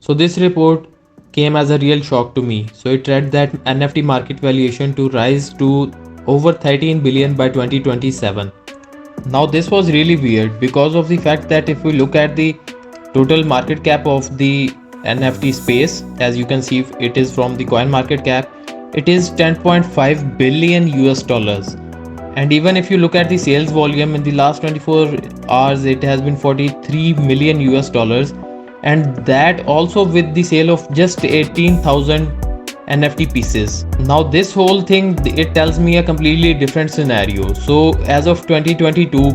So this report came as a real shock to me. So it read that NFT market valuation to rise to over 13 billion by 2027. Now this was really weird because of the fact that if we look at the total market cap of the NFT space, as you can see it is from the coin market cap, it is 10.5 billion US dollars. And even if you look at the sales volume in the last 24 hours, it has been 43 million US dollars, and that also with the sale of just 18,000 NFT pieces. Now this whole thing, it tells me a completely different scenario. So as of 2022,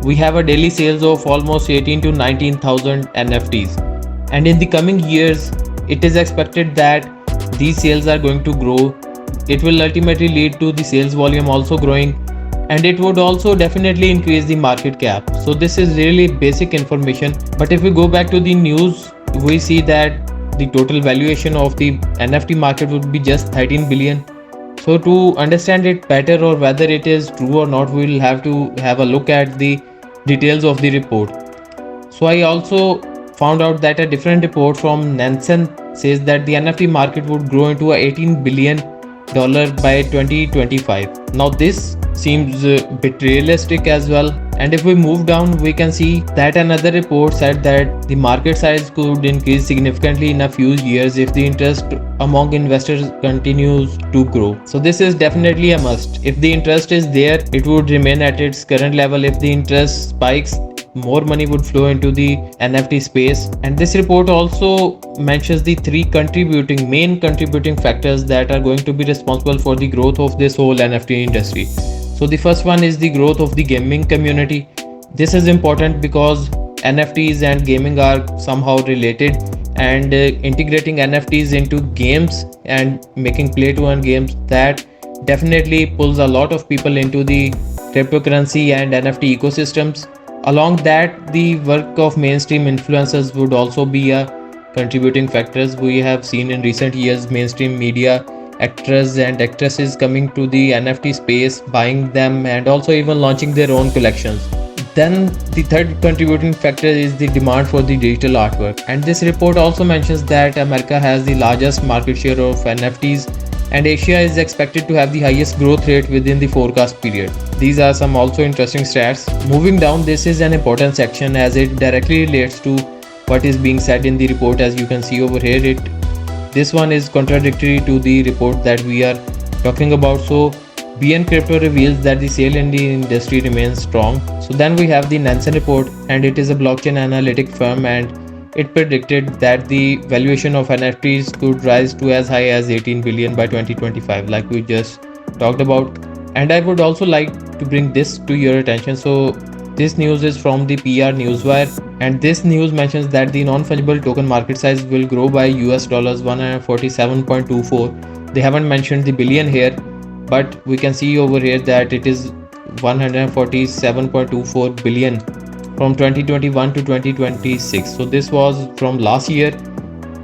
we have a daily sales of almost 18 to 19,000 NFTs, and in the coming years it is expected that these sales are going to grow. It will ultimately lead to the sales volume also growing, and it would also definitely increase the market cap. So this is really basic information. But if we go back to the news, we see that the total valuation of the NFT market would be just 13 billion. So to understand it better, or whether it is true or not, we will have to have a look at the details of the report. So I also found out that a different report from Nansen says that the NFT market would grow into a 18 billion dollar by 2025. Now this seems a bit realistic as well. And if we move down, we can see that another report said that the market size could increase significantly in a few years if the interest among investors continues to grow. So this is definitely a must. If the interest is there, it would remain at its current level. If the interest spikes, more money would flow into the NFT space. And this report also mentions the three main contributing factors that are going to be responsible for the growth of this whole NFT industry. So the first one is the growth of the gaming community. This is important because NFTs and gaming are somehow related, and integrating NFTs into games and making play to earn games, that definitely pulls a lot of people into the cryptocurrency and NFT ecosystems. Along that, the work of mainstream influencers would also be a contributing factors. We have seen in recent years mainstream media, actors and actresses coming to the NFT space, buying them, and also even launching their own collections. Then the third contributing factor is the demand for the digital artwork. And this report also mentions that America has the largest market share of NFTs, and Asia is expected to have the highest growth rate within the forecast period. These are some also interesting stats. Moving down, this is an important section as it directly relates to what is being said in the report. As you can see over here, this one is contradictory to the report that we are talking about. So BN Crypto reveals that the sale in the industry remains strong. So then we have the Nansen report, and it is a blockchain analytic firm, and it predicted that the valuation of NFTs could rise to as high as 18 billion by 2025, like we just talked about. And I would also like to bring this to your attention. So this news is from the PR Newswire, and this news mentions that the non-fungible token market size will grow by US dollars 147.24. They haven't mentioned the billion here, but we can see over here that it is 147.24 billion from 2021 to 2026. So this was from last year,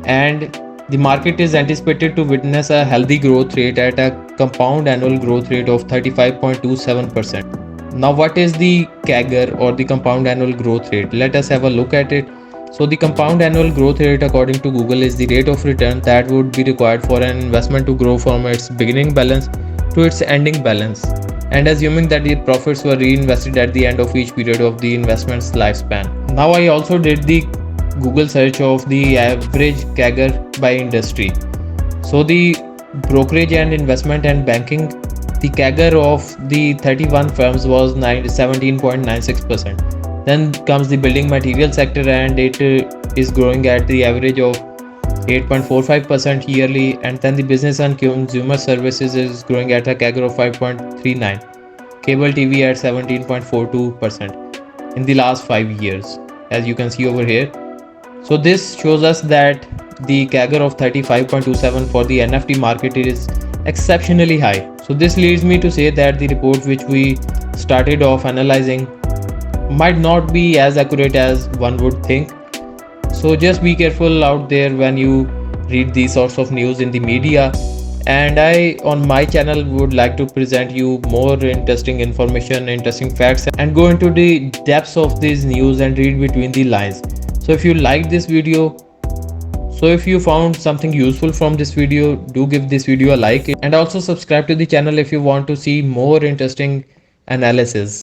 and the market is anticipated to witness a healthy growth rate at a compound annual growth rate of 35.27%. Now what is the CAGR, or the compound annual growth rate? Let us have a look at it. So the compound annual growth rate according to Google is the rate of return that would be required for an investment to grow from its beginning balance to its ending balance, and assuming that the profits were reinvested at the end of each period of the investment's lifespan. Now I also did the Google search of the average CAGR by industry. So the brokerage and investment and banking, the CAGR of the 31 firms was 17.96%. Then comes the building material sector, and it is growing at the average of 8.45% yearly. And then the business and consumer services is growing at a CAGR of 5.39. Cable TV at 17.42% in the last 5 years, as you can see over here. So this shows us that the CAGR of 35.27 for the NFT market is exceptionally high. So this leads me to say that the report which we started off analyzing might not be as accurate as one would think. So just be careful out there when you read these sorts of news in the media. And I on my channel would like to present you more interesting information, interesting facts, and go into the depths of these news and read between the lines. So if you like this video, So if you found something useful from this video, do give this video a like and also subscribe to the channel if you want to see more interesting analysis.